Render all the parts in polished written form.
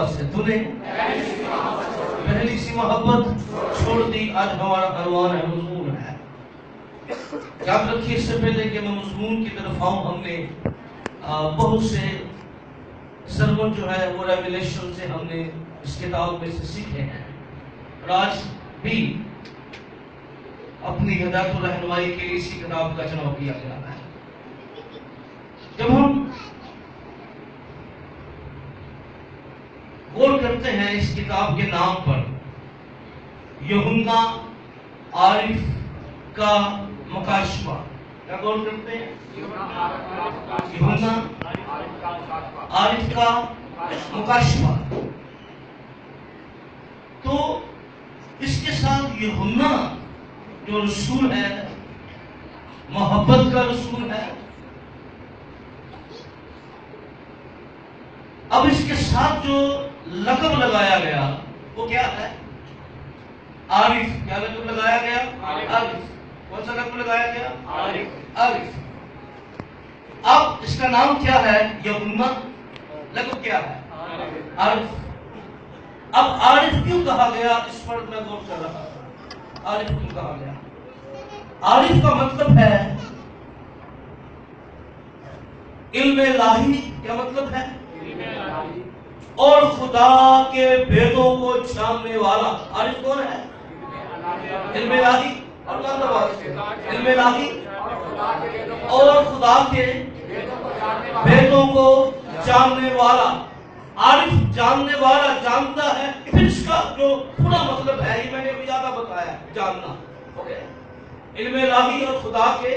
سے تو نے پہلی سی محبت چھوڑ دی. آج ہمارا عنوان ہے مضمون ہے. یاد رکھیے اس سے پہلے کہ میں مضمون کی طرف آؤں، ہم نے بہت سے سرمن جو ہے وہ ریویلیشن سے ہم نے اس کتاب میں سے سیکھے ہیں، اور آج بھی اپنی ہدایت و رہنمائی کے لیے اسی کتاب کا چناؤ کیا گیا ہے. جب ہم غور کرتے ہیں اس کتاب کے نام پر، یوحنا عارف کا مکاشفہ، کیا غور کرتے ہیں؟ یوحنا عارف کا مکاشفہ. تو اس کے ساتھ یوحنا جو رسول ہے، محبت کا رسول ہے، اب اس کے ساتھ جو لقب لگایا گیا وہ کیا ہے؟ عارف. کیا لقب لگایا گیا؟ عارف. کون سا لقب لگایا گیا؟ عارف. اب اس کا نام کیا ہے؟ یوحنا. لقب کیا ہے؟ عارف. اب عارف کیوں کہا گیا، اس پر میں غور کر رہا تھا. عارف کیوں کہا گیا؟ عارف کا مطلب ہے علم الہی. کیا مطلب ہے؟ اور خدا کے بھیدوں کو جاننے والا. عارف کون ہے؟ علم الہی اور علم الہی اور خدا کے بھیدوں کو جاننے والا. عارف جاننے والا، جانتا ہے. پھر اس کا جو پورا مطلب ہے یہ میں نے زیادہ بتایا، جاننا. اوکے، علم الہی اور خدا کے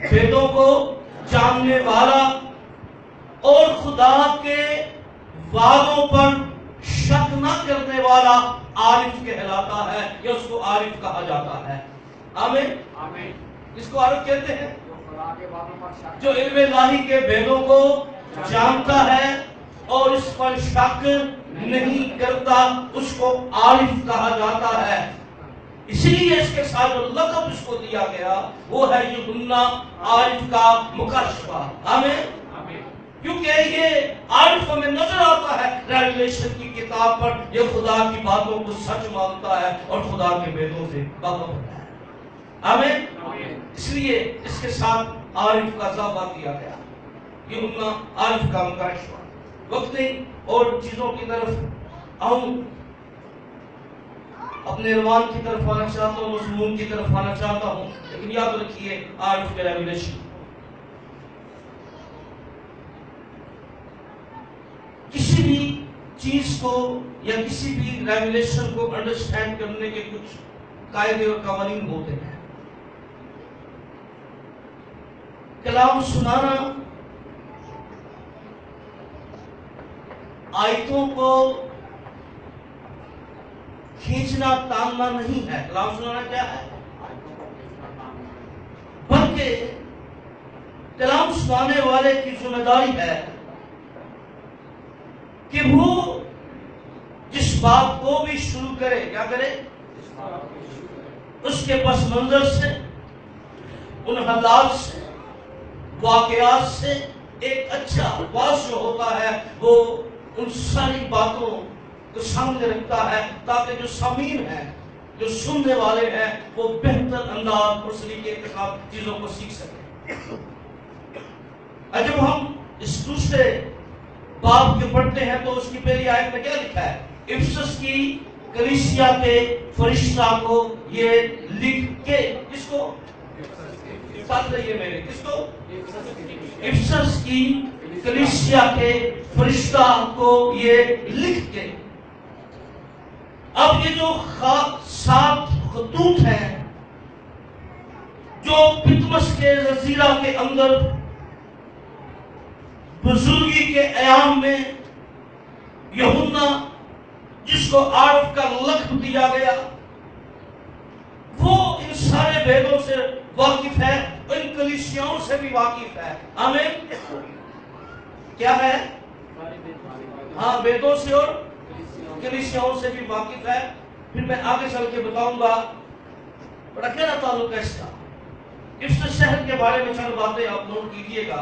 بھیدوں کو جاننے والا اور خدا کے وعدوں پر شک نہ کرنے والا عارف کہلاتا ہے، یا اس کو عارف کہا جاتا ہے. آمین. اس کو عارف کہتے ہیں جو علم الہی کے بھیدوں کو جانتا ہے اور اس پر شک نہیں کرتا، اس کو عارف کہا جاتا ہے. اسی لیے اس کے ساتھ جو لقب اس کو دیا گیا وہ ہے یوحنا عارف کا مکاشفہ. آمین. کیونکہ یہ عارف ہمیں نظر آتا ہے ریویلیشن کی کتاب پر، یہ خدا کی باتوں کو سچ مانتا ہے اور خدا کے بھیدوں سے باخبر ہے. آمین. اس لیے اس کے ساتھ عارف کا اضافہ کیا گیا. یوحنا عارف کا مکاشفہ. وقت نہیں اور چیزوں کی طرف آؤں، اپنے عنوان کی طرف آنا چاہتا ہوں، مضمون کی طرف آنا چاہتا ہوں. لیکن یاد رکھیے عارف کے ریویلیشن، کسی بھی چیز کو یا کسی بھی ریویلیشن کو انڈرسٹینڈ کرنے کے کچھ قاعدے اور قوانین ہوتے ہیں. کلام سنانا آیتوں کو کھینچنا تاننا نہیں ہے. کلام سنانا کیا ہے؟ بلکہ کلام سنانے والے کی ذمہ داری ہے کہ وہ جس بات کو بھی شروع کرے، کیا کرے؟ اس کے پس منظر سے، ان حالات سے، واقعات سے ایک اچھا واضح ہوتا ہے، وہ ان ساری باتوں کو سامنے رکھتا ہے تاکہ جو سامعین ہیں، جو سننے والے ہیں، وہ بہتر انداز اور سلیقے کے ساتھ چیزوں کو سیکھ سکیں. جب ہم اس دوسرے باب کے پڑھتے ہیں تو اس کی پہلی آیت میں کیا لکھا ہے؟ افسس کی کلیسیا کے فرشتہ کو یہ لکھ کے، کس کو؟ ساتھ رہیے میرے، کس کو؟ افسس کی کلیسیا کے فرشتہ کو یہ لکھ کے. اب یہ جو 7 خطوط ہیں جو پتمس کے جزیرہ کے اندر بزرگی کے ایام میں یوحنا جس کو عارف کا لقب دیا گیا، وہ ان سارے بھیدوں سے واقف ہے، ان کلیسیاؤں سے بھی واقف ہے. آمین. کیا ہے؟ ہاں، بھیدوں سے اور کلیسیاؤں سے بھی واقف ہے. پھر میں آگے چل کے بتاؤں گا بڑا گہرا تعلق ہے اس کا. اس شہر کے بارے میں چند باتیں آپ نوٹ کیجئے گا.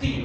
3।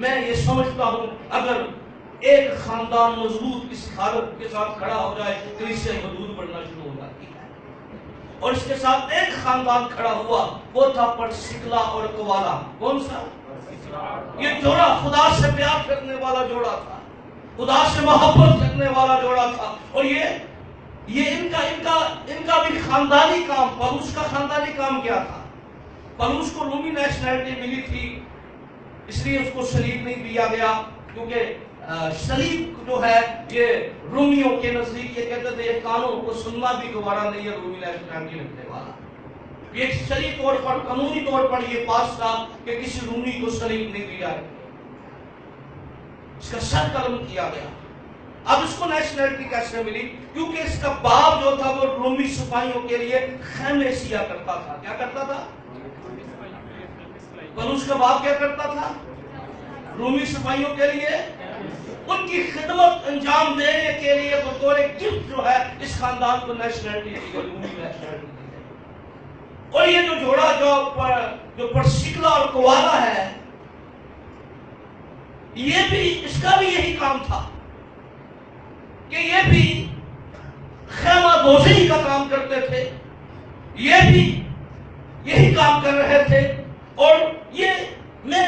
میں یہ سمجھتا ہوں اگر ایک خاندان مضبوط اس حالت کے ساتھ کھڑا ہو جائے کلیسیا حدود بڑھنا شروع ہو جاتی ہے. اور اس کے ساتھ ایک خاندان کھڑا ہوا وہ تھا پرسکلا اور کوالا. کون سا؟ یہ جوڑا خدا سے پیار کرنے والا جوڑا تھا, خدا سے محبت کرنے والا جوڑا تھا. اور یہ ان کا بھی خاندانی کام. پولس کا خاندانی کام کیا تھا؟ پولس کو رومی نیشنلٹی ملی تھی, اس لیے اس کو صلیب نہیں دیا گیا, کیونکہ صلیب جو ہے یہ رومیوں کے نزدیک یہ کہتے تھے یہ قانون کو سننا بھی گوارا نہیں ہے رومی نیشنلٹی رکھنے والا. یہ شرعی طور پر قانونی طور پر یہ پاس تھا کہ کسی رومی کو صلیب نہیں دیا ہے, اس کا سر قلم کیا گیا. اب اس کو نیشنلٹی کیسے ملی؟ کیونکہ اس کا باپ جو تھا وہ رومی سپاہیوں کے لیے خیمے سیا کرتا تھا. کیا کرتا تھا؟ پولس کا باپ کیا کرتا تھا؟ رومی سپاہیوں کے لیے ان کی خدمت انجام دینے کے لیے بطور گفٹ جو ہے اس خاندان کو نیشنلٹی دی گئی, رومی نیشنلٹی دی گئی. اور یہ جو جوڑا جو پرسکلا اور کوالا ہے یہ بھی اس کا بھی یہی کام تھا کہ یہ بھی خیمہ دوزی کا کام کرتے تھے, یہ بھی یہی کام کر رہے تھے. اور یہ میں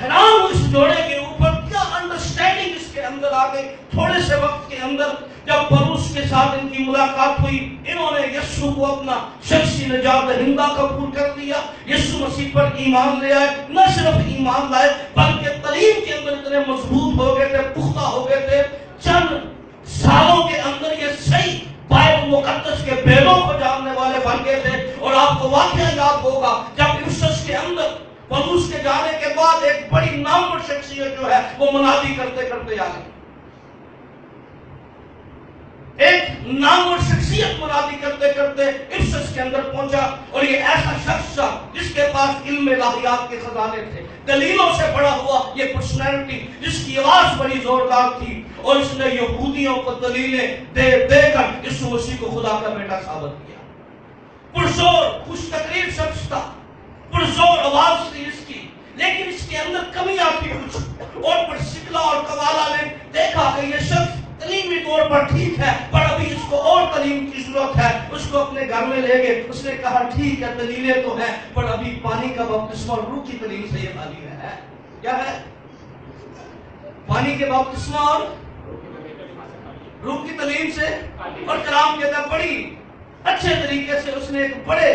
حیران ہوں اس جوڑے کے اوپر, کیا انڈرسٹینڈنگ اس کے اندر آ گئی. تھوڑے سے وقت کے اندر جب پولس کے ساتھ ان کی ملاقات ہوئی, انہوں نے یسوع کو اپنا شخصی نجات دہندہ قبول کر لیا, یسوع مسیح پر ایمان لے آئے. نہ صرف ایمان لائے بلکہ تعلیم کے اندر اتنے مضبوط ہو گئے تھے, پختہ ہو گئے تھے. چند سالوں کے اندر یہ صحیح بائبل مقدس کے بیدوں کو جاننے والے بن گئے تھے. اور آپ کو واقعہ یاد ہوگا جب افسس کے اندر پولس کے جانے کے بعد ایک بڑی نامور شخصیت جو ہے وہ منادی کرتے کرتے آ گئی. ایک نامور شخصیت منادی کرتے کرتے افسس کے اندر پہنچا, اور یہ ایسا شخص تھا جس کے پاس علم الہیات کے خزانے تھے, دلیلوں سے بڑا ہوا یہ پرسنالٹی جس کی آواز بڑی زوردار تھی. اور اس نے یہودیوں کو دلیلیں دے دے کر یسوع مسیح کو خدا کا بیٹا ثابت کیا. پرزور خوش تقریر شخص تھا, پرزور آواز تھی اس کی, لیکن اس کے اندر کمیاں تھی کچھ. اور پرسکلا اور کوالا نے دیکھا کہ یہ شخص تعلیمی طور پر ٹھیک ہے پر ابھی اس کو اور تعلیم کی ضرورت ہے. اس کو اپنے گھر میں لے گئے. اس نے کہا ٹھیک ہے دلیلیں تو ہیں پر ابھی پانی کا بپتسمہ اور روح کی تعلیم سے یہ خالی ہے. کیا ہے؟ پانی کے بپتسمہ اور روح کی تعلیم سے. اور کلام کے اندر بڑی اچھے طریقے سے اس نے ایک بڑے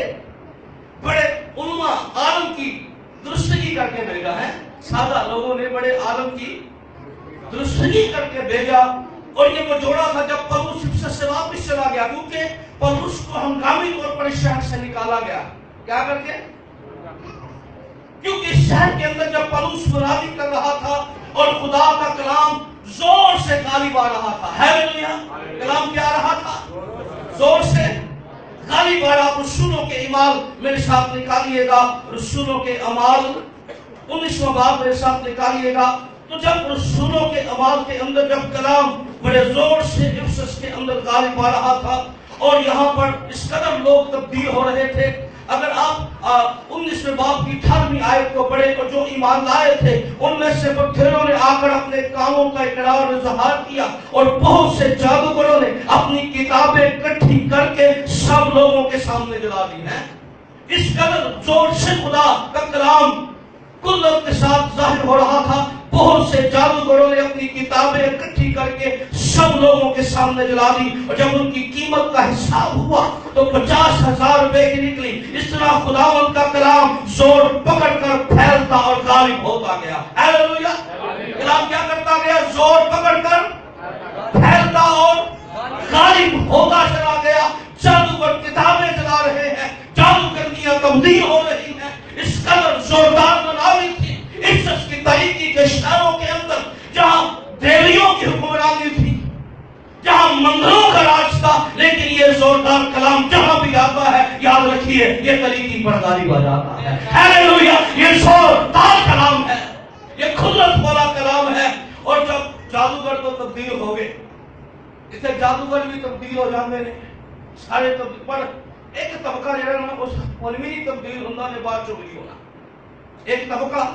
علماء عالم کی درستگی کر کے بھیجا ہے. سادہ لوگوں نے بڑے عالم کی درستگی کر کے بھیجا. اور یہ وہ جوڑا تھا جب پولس افسس سے واپس چلا گیا, کیونکہ پولس کو ہنگامی طور پر اس شہر سے نکالا گیا. کیا کر کے؟ کیونکہ اس شہر کے اندر جب پولس منادی کر رہا تھا اور خدا کا کلام زور سے غالب آ رہا تھا. ہیلیلویا. کلام کیا آ رہا تھا؟ زور سے غالب آ رہا. رسولوں کے اعمال میرے ساتھ نکالیے گا, رسولوں کے اعمال 19واں باب میرے ساتھ نکالیے گا. تو جب رسولوں کے اعمال کے اندر جب کلام بڑے زور سے افسس کے اندر غالب آ رہا تھا اور یہاں پر اس قدر لوگ تبدیل ہو رہے تھے. اگر آپ 19ویں باب کی 18ویں آیت کو پڑھیں تو جو ایمان لائے تھے ان میں سے بتھیروں نے آ کر اپنے کاموں کا اقرار اور اظہار کیا, اور بہت سے جادوگروں نے اپنی کتابیں اکٹھی کر کے سب لوگوں کے سامنے جلا دی ہیں. اس قدر زور سے خدا کا کلام قدرت کے ساتھ ظاہر ہو رہا تھا. بہت سے جادوگروں نے اپنی کتابیں اکٹھی کر کے سب لوگوں کے سامنے جلا دی, اور جب ان کی قیمت کا حساب ہوا تو 50,000 روپے کی نکلی. اس طرح خداوند کا کلام زور پکڑ کر پھیلتا اور غالب ہوتا گیا. ہیلیلویا. کلام کیا کرتا گیا؟ زور پکڑ کر پھیلتا اور غالب ہوتا چلا گیا. جادوگر کتابیں جلا رہے ہیں, جادوگرنیاں تبدیل ہو رہی ہیں. اس قدر زوردار مناوی تھی افسس کی تاریخی کے شہروں کے اندر, جہاں دیویوں کی حکمرانی تھی, جہاں مندروں کا راج تھا, لیکن یہ زوردار کلام جہاں بھی آتا ہے یاد رکھیے یہ طریقی پر غالب آ جاتا ہے. ہیلیلویا. یہ زوردار کلام ہے, یہ قدرت والا کلام ہے. اور جب جادوگر تو تبدیل ہو گئے, اسے جادوگر بھی تبدیل ہو جاندے نے سارے تبدیل, پر ایک طبقہ جڑا نا اس علمی تبدیل ہونا نے بعد چ ہوئی ہونا. ایک طبقہ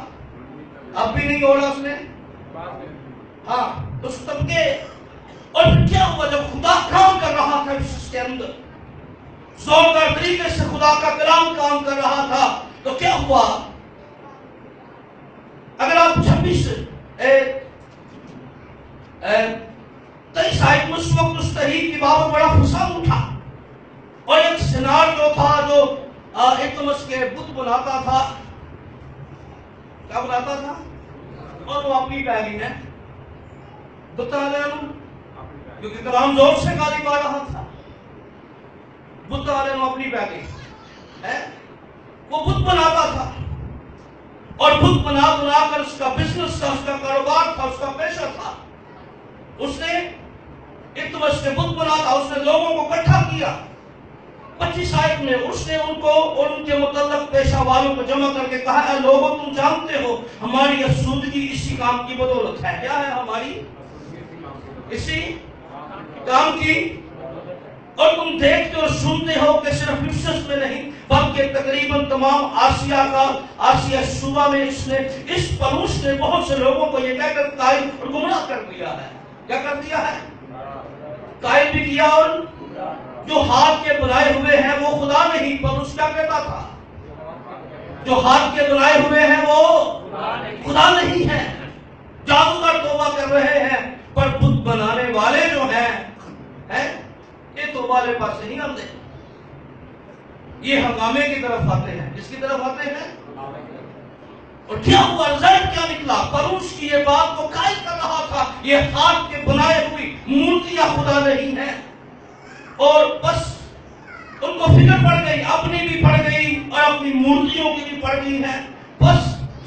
اب بھی نہیں اوڑا اس نے، ہاں اس طبقے. اور پھر کیا ہوا جب خدا کام کر رہا تھا اس کے اندر، زوردار طریقے سے خدا کا کلام کام کر رہا تھا، تو کیا ہوا؟ اگر آپ 26 23 آیت میں اس وقت اس تحریک کی بابت بڑا فساد اٹھا، اور ایک سنار جو تھا جو التمس کے بت بناتا تھا، کیا بناتا تھا؟ اور وہ اپنی پیلی ہے بت علیہ، کیونکہ کلام زور سے گالی مار رہا تھا، بت علیہ اپنی پیلی ہے، وہ بت بناتا تھا، اور بت بنا بنا کر اس کا بزنس تھا، اس کا کاروبار تھا، اس کا پیشہ تھا. اس نے التمس کے بت بنا تھا، اس نے لوگوں کو اکٹھا کیا. 25 آیت میں اس نے ان کو اور ان کے متعلق پیشہ والوں کو جمع کر کے کہا، اے لوگوں تم جانتے ہو ہماری اسودگی اسی کام کی بدولت ہے. کیا ہے ہماری؟ اسی کام کی. اور تم دیکھتے اور سنتے ہو کہ صرف افسس میں نہیں بلکہ تقریباً تمام آسیہ صوبہ میں اس پلوس نے بہت سے لوگوں کو یہ کہہ کر قائل اور گمراہ کر دیا ہے. کیا کر دیا ہے؟ قائل بھی کیا. اور جو ہاتھ کے بنائے ہوئے ہیں وہ خدا نہیں، پلوس کیا کہتا تھا؟ جو ہاتھ کے بنائے ہوئے ہیں وہ خدا نہیں ہے. جادوگر توبہ کر رہے ہیں، پر بت بنانے والے جو ہیں یہ توبہ والے پاس نہیں آتے، یہ ہنگامے کی طرف آتے ہیں. کس کی طرف آتے ہیں؟ اور کیا ہوا؟ رزلٹ کیا نکلا؟ پلوس کی یہ بات کو قائل کر رہا تھا یہ ہاتھ کے بنائے ہوئی مورتیاں خدا نہیں ہیں. اور بس ان کو فکر پڑ گئی، اپنی بھی پڑ گئی اور اپنی مورتیوں کی بھی پڑ گئی ہے. بس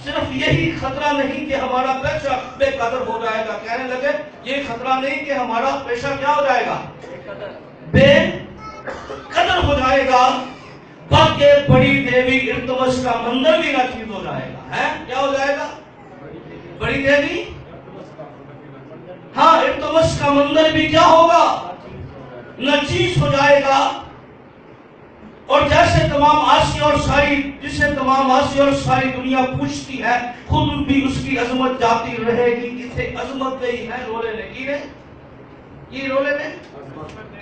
صرف یہی خطرہ نہیں کہ ہمارا پیشہ بے قدر ہو جائے گا، کہنے لگے یہ خطرہ نہیں کہ ہمارا پیشہ کیا ہو جائے گا؟ بے قدر ہو جائے گا، بلکہ بڑی دیوی التمس کا مندر بھی ناچیز ہو جائے گا. ہے کیا ہو جائے گا؟ بڑی دیوی، ہاں التمس کا مندر بھی کیا ہوگا؟ ناچیز ہو جائے گا. اور جیسے تمام آسیہ اور ساری دنیا پوچھتی ہے، خود بھی اس کی عظمت جاتی رہے گی. اسے عظمت گئی ہے رولے نے کی نے، یہ رولے نے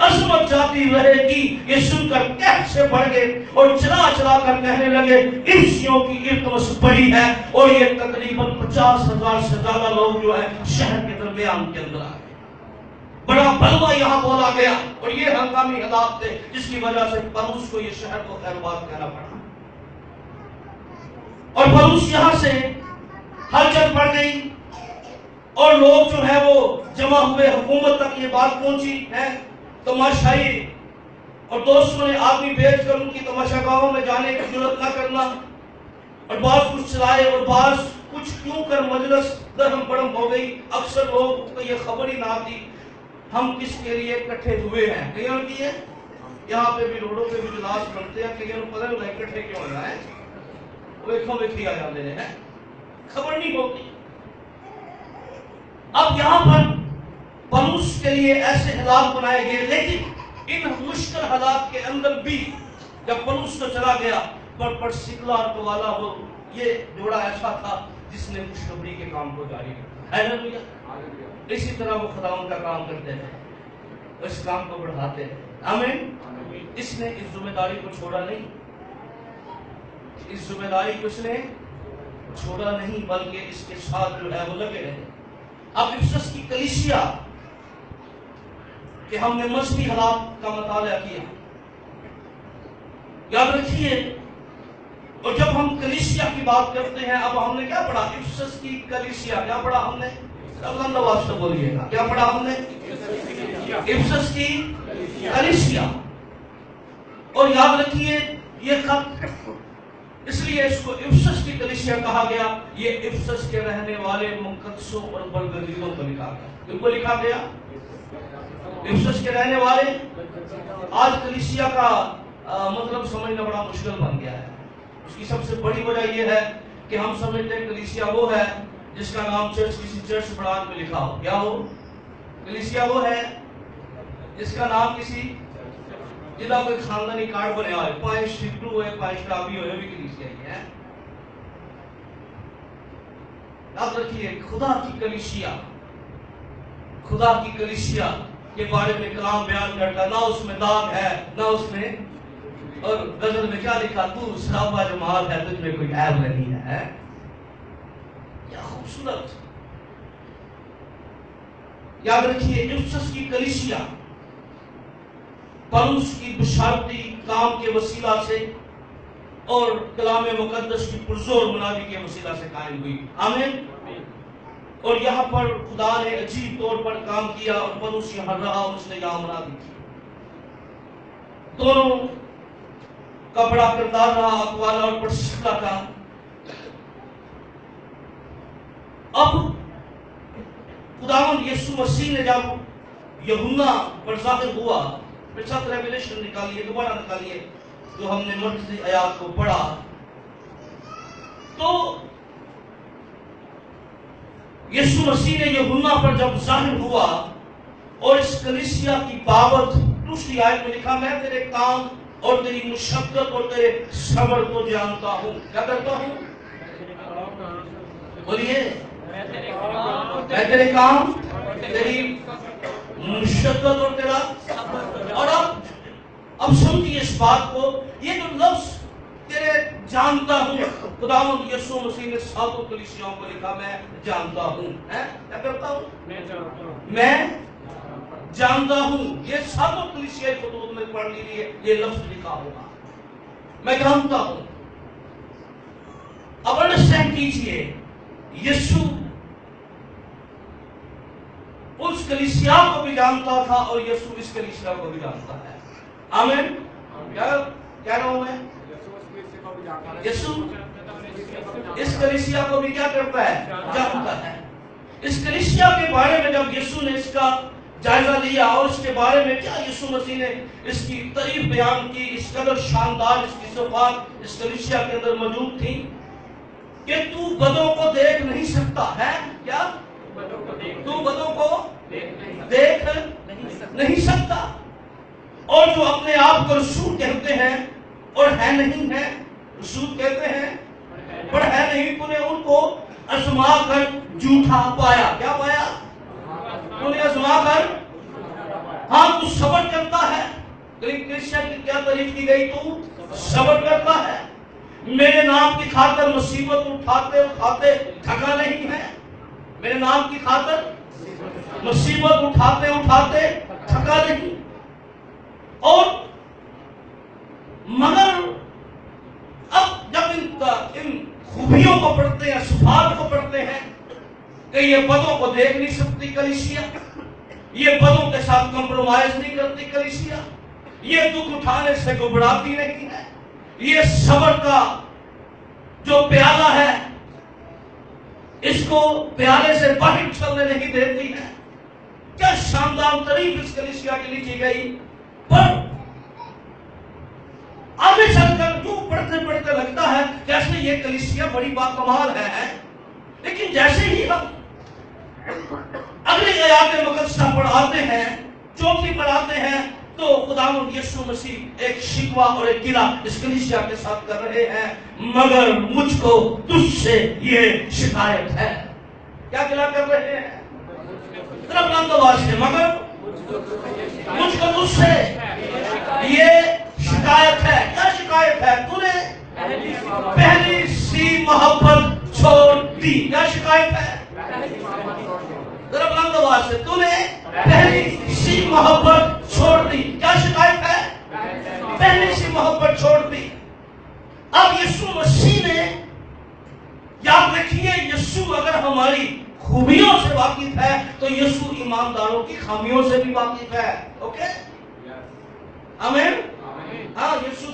عظمت جاتی رہے گی. یہ سن کر کہت سے بڑھ گئے اور چلا چلا کر کہنے لگے ارسیوں کی التمس بڑی ہے. اور یہ تقریباً 50,000 سے زیادہ لوگ جو ہے شہر کے درمیان کے اندر آئے. بڑا بلوا یہاں بولا گیا، اور یہ ہنگامی حالات تھے جس کی وجہ سے پلوس کو یہ شہر کو خیرباد کہنا پڑا. اور پلوس یہاں سے ہلچل پڑ گئی، اور لوگ جو ہے وہ جمع ہوئے، حکومت تک یہ بات پہنچی ہے. تماشائی اور دوستوں نے آدمی بھیج کر ان کی تماشا گاہوں میں جانے کی ضرورت نہ کرنا، اور بعض کچھ چلائے اور بعض کچھ کیوں کر مجلس درہم برہم ہو گئی. اکثر لوگ کو یہ خبر ہی نہ آتی ہم کس کے لیے اکٹھے ہوئے ہیں. کئیوں کی ہے یہاں پہ بھی روڈوں پہ بھی جلاس بنتے ہیں، کئیوں پتہ نہیں اکٹھے کیوں ہو رہا ہے، وہ ایکھوں میں کیا جاتے ہیں، خبر نہیں ہوتی. اب یہاں پر پلوس کے لیے ایسے حالات بنائے گئے، لیکن ان مشکل حالات کے اندر بھی جب پلوس تو چلا گیا، پر سکلا تو والا وہ یہ جوڑا ایسا تھا جس نے خوشخبری کے کام کو جاری رکھا. ہاللیلویا. اسی طرح وہ خداوند کا کام کرتے ہیں، اس کام کو بڑھاتے ہیں. آمین. اس نے اس ذمہ داری کو چھوڑا نہیں، اس ذمہ داری کو اس نے چھوڑا نہیں، بلکہ اس کے ساتھ جو ہے وہ لگے رہے. اب افسس کی کلیسیا کہ ہم نے مذہبی حالات کا مطالعہ کیا، یاد رکھیے. اور جب ہم کلیسیا کی بات کرتے ہیں، اب ہم نے کیا پڑھا؟ افسس کی کلیسیا. کیا پڑھا ہم نے؟ اللہ واسطہ بولیے گا، کیا پڑھا ہم نے؟ افسس کی کلیسیا. اور یاد رکھیے یہ خط اس لیے اس کو افسس کی کلیسیا کہا گیا، یہ افسس کے رہنے والے مقدسوں اور برگزیدوں کو لکھا گیا. کن کو لکھا گیا؟ افسس کے رہنے والے. آج کلیسیا کا مطلب سمجھنا بڑا مشکل بن گیا ہے. اس کی سب سے بڑی وجہ یہ ہے کہ ہم سمجھتے ہیں کلیسیا وہ ہے جس کا نام چرچ کسی چرچ برانچ میں لکھا ہو. کیا ہو؟ کلیسیا وہ ہے جس کا نام کسی جدا کوئی خاندانی کارڈ بنے ہوئے، 5 سٹرو ہوئے، 5 ٹرابی ہوئے، بھی کلیسیا ہی ہے. یاد رکھیے خدا کی کلیسیا کے بارے میں کلام بیان کرتا، نہ اس میں داغ ہے نہ اس میں، اور غزل میں کیا لکھا، تو صحابہ جماعت ہے، تجھ میں کوئی عیب نہیں ہے۔ کیا خوبصورت! یاد رکھیے افسس کی کلیسیا پولس کی بشارتی کام کے وسیلہ سے اور کلام مقدس کی پرزور منادی کے وسیلہ سے قائم ہوئی۔ آمین۔ اور یہاں پر خدا نے عجیب طور پر کام کیا، اور پولس یہاں رہا اور اس نے یہاں منادی کی۔ دونوں کا بڑا کردار رہا، اقوالا اور پرسکلا کا۔ اب خداوند یسوع مسیح نے جب یوحنا پر ظاہر ہوا، پھر سب ریویلیشن نکالیے، دوبارہ نکالیے جو ہم نے مرکزی آیات کو پڑھا، تو یسوع مسیح نے یوحنا پر جب ظاہر ہوا اور اس کلیسیا کی بابت دوسری آیت میں لکھا، میں تیرے کام اور تیری مشقت اور تیرے صبر کو جانتا ہوں۔ کیا کرتا ہوں؟ بولیے، میں تیرے کام، تیری مشقت اور تیرا، اور اب سنتی اس بات کو، یہ جو لفظ تیرے جانتا ہوں، خداوند یسوع مسیح نے ساتوں کلیسیاؤں کو لکھا، میں جانتا ہوں۔ کیا کرتا ہوں؟ میں جانتا ہوں۔ یہ ساتوں کلیسیائی خطوط میں پڑھ لیجیے، یہ لفظ لکھا ہوگا، میں جانتا ہوں۔ اب انڈرسٹینڈ کیجیے، یسوع اس کلیسیا کو بھی جانتا تھا اور یسوع اس کلیسیا کو بھی جانتا ہے۔ آمین۔ کیا کہہ رہا ہوں میں؟ یسوع اس کلیسیا کو بھی کیا کرتا ہے؟ جانتا ہے۔ اس کلیسیا کے بارے میں جب یسوع نے اس کا جائزہ لیا اور اس کے بارے میں کیا یسوع مسیح نے اس کی تعریف بیان کی، اس قدر شاندار اس کی صفات اس کلیسیا کے اندر موجود تھی کہ تو بدوں کو دیکھ نہیں سکتا ہے۔ کیا؟ تو بدوں کو دیکھ نہیں سکتا، اور جو اپنے آپ کو رسول کہتے ہیں اور ہے نہیں ہے، رسول کہتے ہیں پر ہے نہیں، تو نے ان کو آزما کر جھوٹا پایا۔ کیا پایا؟ تو نے آزما کر، ہاں تو صبر کرتا ہے۔ کلیسیا کی کیا تعریف کی گئی؟ تو صبر کرتا ہے، میرے نام کی خاطر مصیبت اٹھاتے اٹھاتے تھکا نہیں ہے، میرے نام کی خاطر مصیبت اٹھاتے اٹھاتے تھکا نہیں۔ اور مگر اب جب ان خوبیوں کو پڑھتے ہیں، صفات کو پڑھتے ہیں کہ یہ بدوں کو دیکھ نہیں سکتی کلیسیا، یہ بدوں کے ساتھ کمپرومائز نہیں کرتی کلیسیا، یہ دکھ اٹھانے سے گھبراتی نہیں ہے، یہ صبر کا جو پیالہ ہے اس کو پیالے سے باہر چلنے نہیں دیتی ہے۔ کیا شاندار تعریف اس کلیسیا کے لیے کی گئی۔ پر آگے چل کر جو پڑھتے پڑھتے لگتا ہے جیسے یہ کلیسیا بڑی باکمال ہے، لیکن جیسے ہی ہم اگلی آیات مقدسہ پڑھاتے ہیں، چوتھی پڑھاتے ہیں، تو خداوند یسوع مسیح ایک شکوہ اور ایک گلہ اس کلیسیا کے ساتھ کر رہے ہیں، مگر مجھ کو تجھ سے یہ شکایت ہے۔ کیا گلہ کر رہے ہیں؟ ذرا بلند آواز سے، مگر مجھ کو تجھ سے یہ شکایت ہے۔ کیا شکایت ہے؟ تو نے پہلی سی محبت چھوڑ دی۔ کیا شکایت ہے؟ ذرا بلند آواز سے، تو نے پہلی سی محبت چھوڑ دی۔ کیا شکایت ہے؟ پہلی سی محبت چھوڑ دی۔ اب یسوع مسیح نے، یاد رکھیے، یسوع اگر ہماری خوبیوں سے واقف ہے تو یسوع ایمانداروں کی خامیوں سے بھی واقف ہے۔ اوکے؟ آمین؟ ہاں یسوع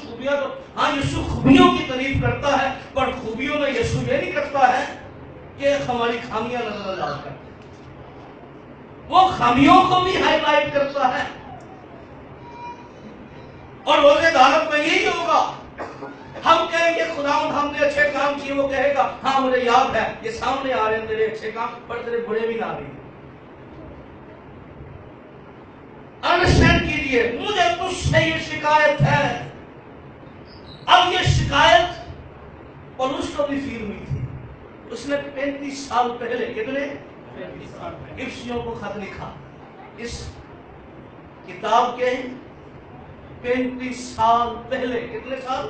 یسوع خوبیوں کی تعریف کرتا ہے، پر خوبیوں میں یسوع یہ نہیں کرتا ہے کہ ہماری خامیاں نظر انداز کرتا ہے، وہ خامیوں کو بھی ہائی لائٹ کرتا ہے۔ اور روزے دارت میں یہی ہوگا، ہم کہیں گے خداوند ہم نے اچھے کام کیے، وہ کہے گا ہاں مجھے یاد ہے، یہ سامنے آ رہے ہیں تیرے اچھے کام، پر تیرے برے بھی آ رہے ہیں۔ انڈرسٹینڈ کیجئے، مجھے تجھ سے یہ شکایت ہے۔ اب یہ شکایت پولس کو بھی فیل ہوئی تھی، اس نے 35 سال پہلے کتنے افسیوں کو خط لکھا. اس کتاب کے 35 سال پہلے کتنے سال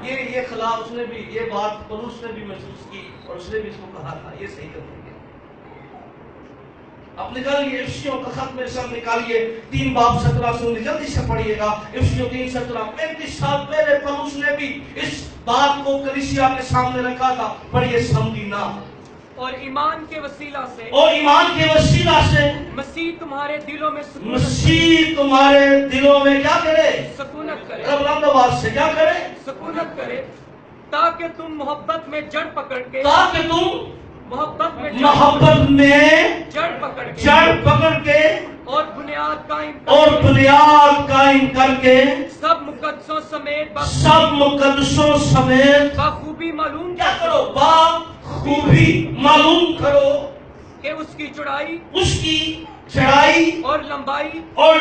یہ خلاف اس نے بھی یہ بات پولس نے بھی محسوس کی اور اس نے بھی اس کو کہا تھا یہ صحیح کریں گے. اب نکالیے افسیوں کا خط میرے سامنے نکالیے 3 باب 17 سے جلدی سے پڑھیے گا. افسیوں 3:17 35 سال پہلے پولس نے بھی اس بات کو کلیسیا کے سامنے رکھا تھا. پڑھیے سمجھنا. اور ایمان کے وسیلہ سے مسیح تمہارے دلوں میں کیا کرے سکونت کرے رب آواز سے کیا کرے سکونت کرے تاکہ تم محبت میں جڑ پکڑ کے جڑ پکڑ کے اور بنیاد قائم کر کے سب مقدسوں سمیت بخوبی معلوم کیا کرو بخوبی معلوم کرو کہ اس کی چڑھائی اور لمبائی اور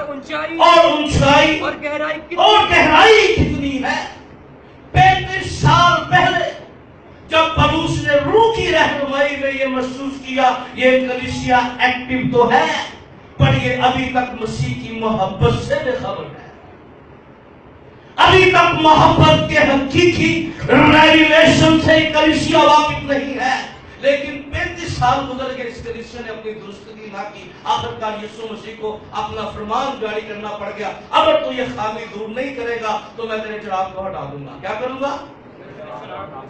اونچائی اور گہرائی کتنی ہے. 35 سال پہلے جب پولس نے روح کی رہنمائی میں یہ محسوس کیا یہ کلیسیا ایکٹیو تو ہے پر یہ ابھی تک مسیح کی محبت سے بے خبر ہے. ابھی تک محبت کے حقیقی ریلیشن سے کلیسیا واقف نہیں ہے. لیکن 35 سال گزر کے اس کلیسیا نے اپنی درستگی نہ کی. آخرکار یسوع مسیح کو اپنا فرمان جاری کرنا پڑ گیا. اگر تو یہ خامی دور نہیں کرے گا تو میں تیرے چراغ کو ہٹا دوں گا. کیا کروں گا؟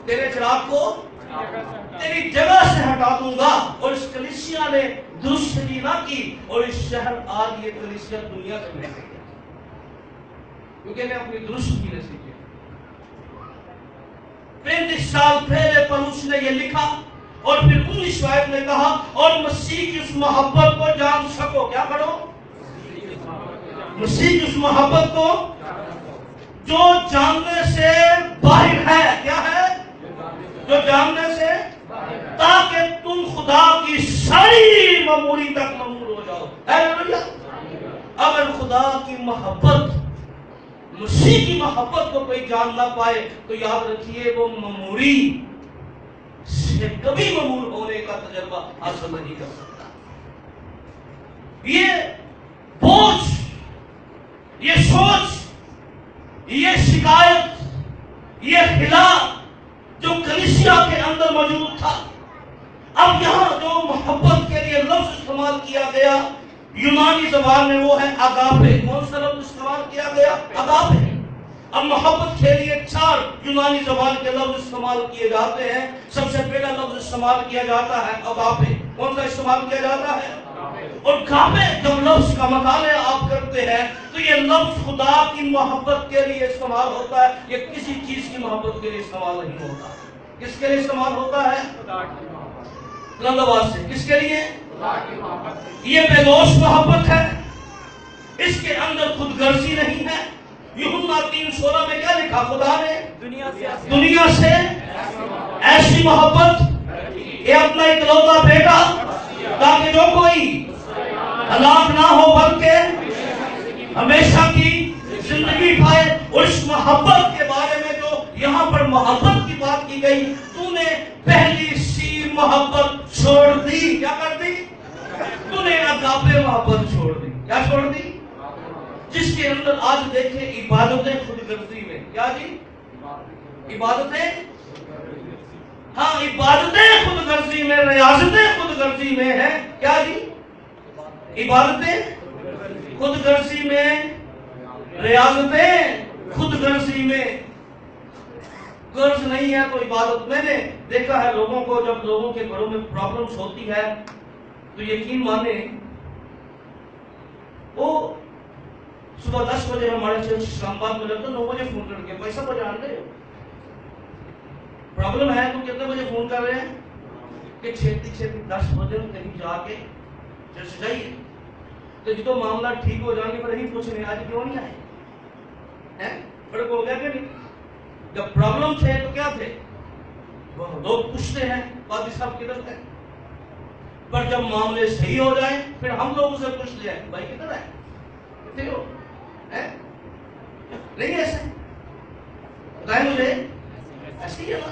تیرے چراغ کو تیری جگہ سے ہٹا دوں گا. اور اس کلیسیا نے درستگی نہ کی اور اس شہر آج یہ کلیسیا دنیا سے مل گئی کیونکہ نے اپنی درستگی نے سیکھی. 35 سال پہلے پولس نے یہ لکھا اور پھر 19 آیت نے کہا اور مسیح کی اس محبت کو جان سکو. کیا کرو؟ مسیح کی اس محبت کو جو جاننے سے باہر ہے. کیا ہے؟ جو جاننے سے تاکہ تم خدا کی ساری معمولی تک معمول ہو جاؤ. ہیلیلویا. اگر خدا کی محبت مسیح کی محبت کو کوئی جان نہ پائے تو یاد رکھیے وہ معمولی سے کبھی معمول ہونے کا تجربہ حاصل نہیں کر سکتا. یہ بوجھ، یہ سوچ، یہ شکایت، یہ خلاف جو کلیسیا کے اندر موجود تھا، اب یہاں جو محبت کے لیے لفظ استعمال کیا گیا یونانی زبان میں وہ ہے اگاپے. کون سا لفظ استعمال کیا گیا؟ اگاپے. اب محبت کے لیے 4 یونانی زبان کے لفظ استعمال کیے جاتے ہیں. سب سے پہلا لفظ استعمال کیا جاتا ہے اگاپے. کون سا استعمال کیا جاتا ہے؟ اور گاپے جب لفظ کا مطالعہ آپ کرتے ہیں تو یہ لفظ خدا کی محبت کے لیے استعمال ہوتا ہے. یہ کسی چیز کی محبت کے لیے استعمال نہیں ہوتا. کس کے لیے استعمال ہوتا ہے؟ بلند آواز سے کس کے لیے؟ یہ بے لوث محبت ہے. اس کے اندر خود غرضی نہیں ہے. یوحنا 3:16 میں کیا لکھا؟ خدا نے دنیا سے ایسی محبت یہ اپنا اکلوتا بیٹا تاکہ جو کوئی ہلاک نہ ہو بلکہ ہمیشہ کی زندگی پائے. اور اس محبت کے بارے میں جو یہاں پر محبت کی بات کی گئی تو نے پہلی سی محبت چھوڑ دی. کیا کر دی؟ تو نے اگاپے محبت چھوڑ دی. کیا چھوڑ دی؟ جس کے اندر آج دیکھیں عبادتیں خود غرضی میں. کیا جی؟ عبادتیں عبادتیں خود غرضی میں، ریاضتیں خود غرضی میں ہیں. کیا جی؟ عبادتیں خود غرضی میں، ریاضتیں خود غرضی میں. غرض نہیں ہے تو عبادت. میں نے دیکھا ہے لوگوں کو جب لوگوں کے گھروں میں پرابلمز ہوتی ہے تو یقین مانے وہ صبح 10 بجے ہمارے چرچ اسلام آباد میں لگتا 9 بجے فون کر کے بھائی سب بجے آنے دے پرابلم ہے تو کتنے بجے فون کر رہے ہیں کہ چھتی 10 بجے کہیں جا کے چرچ جائیے. تو جب معاملہ ٹھیک ہو جانے پر ہی پوچھ رہے آج کیوں نہیں آئے؟ فرق ہو گیا کہ نہیں؟ جب پرابلم تھے تو کیا تھے؟ لوگ پوچھتے ہیں قاضی صاحب کدھر تھے. پر جب معاملے صحیح ہو جائیں پھر ہم لوگ اسے پوچھ لیں بھائی کدھر ہے؟ کتنے ہو؟ نہیں ایسے بتائیں مجھے. ایسے ہی ہے نا.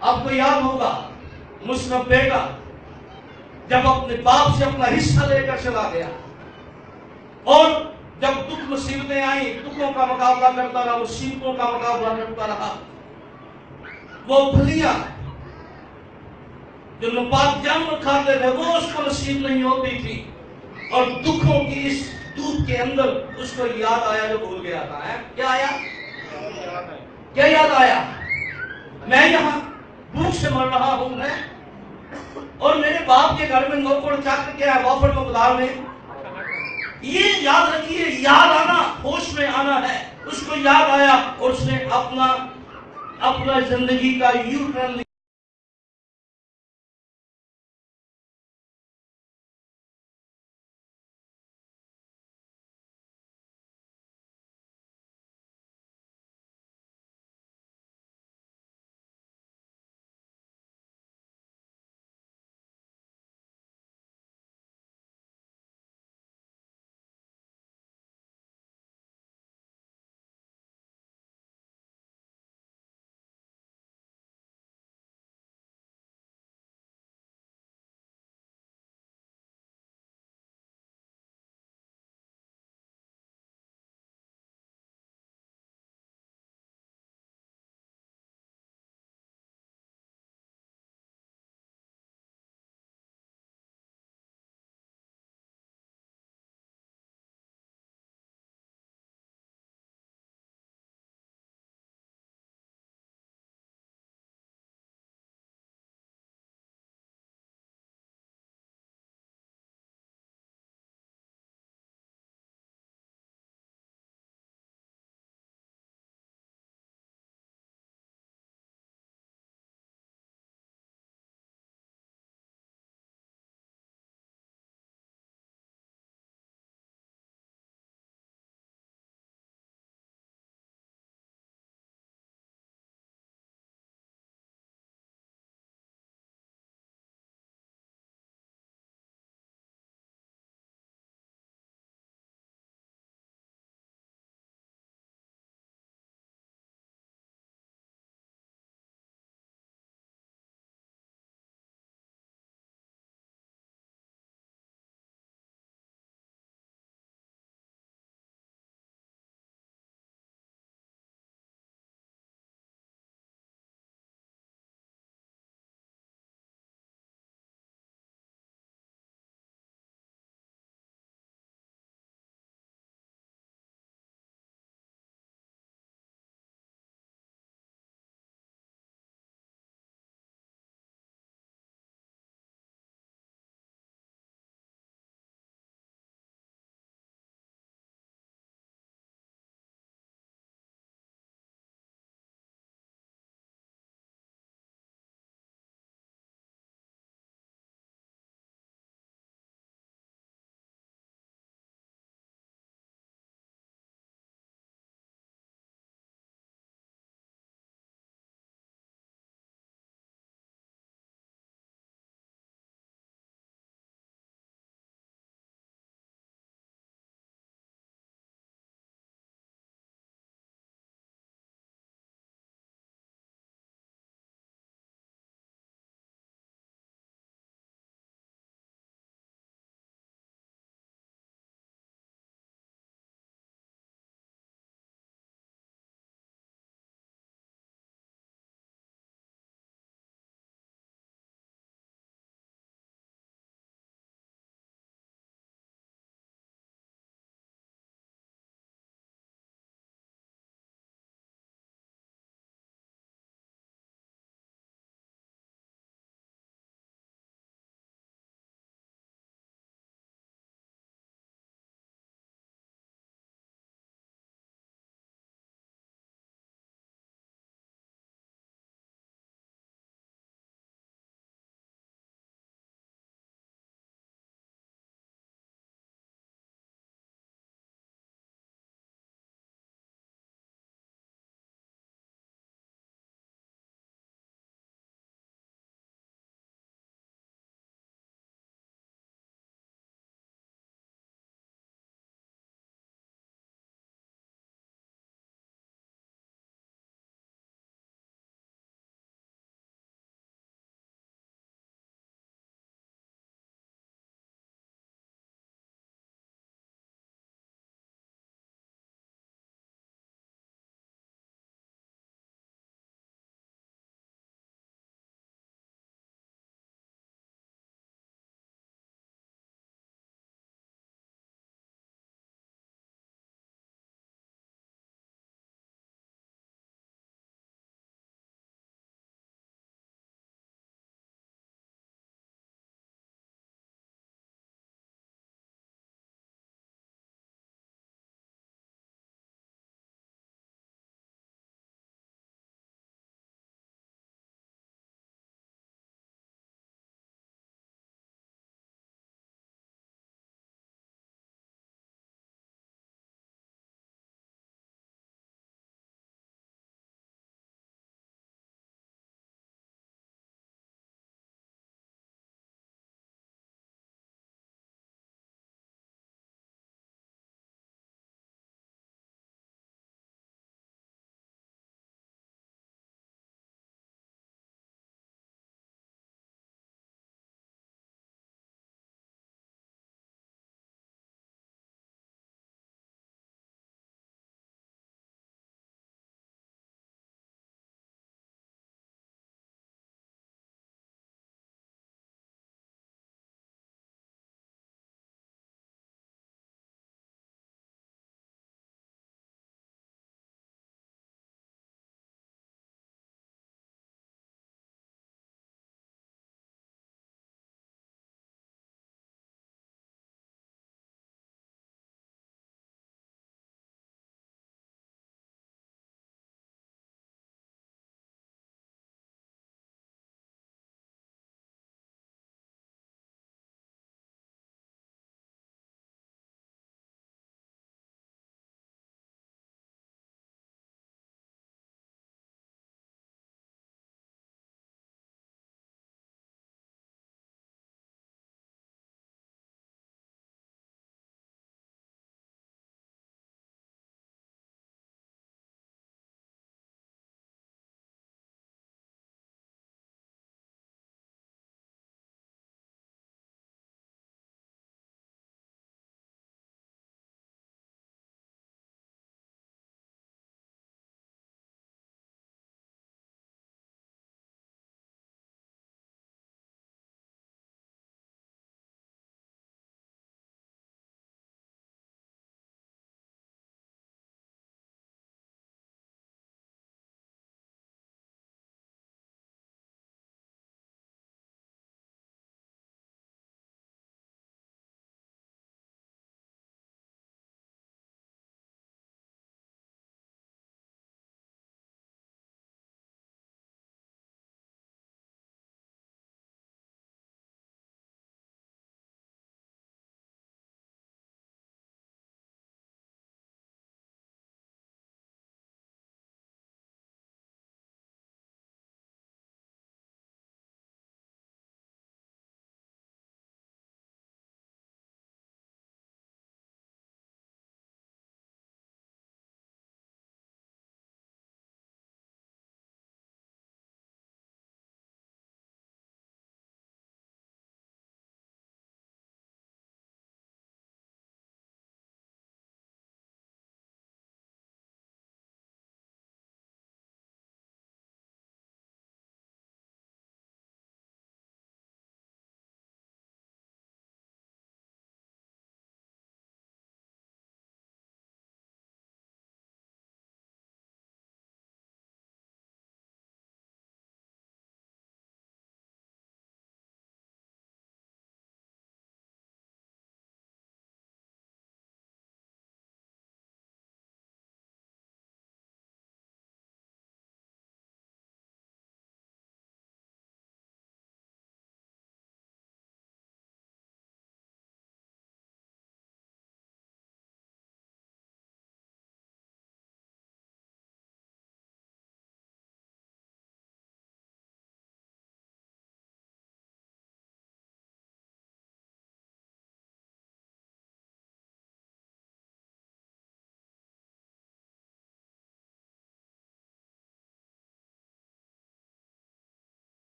آپ کو یاد ہوگا مصعب بیٹا جب اپنے باپ سے اپنا حصہ لے کر چلا گیا اور جب دکھ مصیبتیں آئیں دکھوں کا مقابلہ کرتا رہا مصیبتوں کا مقابلہ کرتا رہا وہ پھلیاں جو نپاک جانور کھاتے تھے وہ اس کو نصیب نہیں ہوتی تھی اور دکھوں کی اس دودھ کے اندر اس کو یاد آیا جو بھول گیا تھا کیا آیا کیا یاد آیا میں یہاں بھوک سے مر رہا ہوں میں اور میرے باپ کے گھر میں نوکر چاکر کیا ہے وافر مقدار میں یہ یاد رکھیے یاد آنا ہوش میں آنا ہے اس کو یاد آیا اور اس نے اپنا زندگی کا یو ٹرن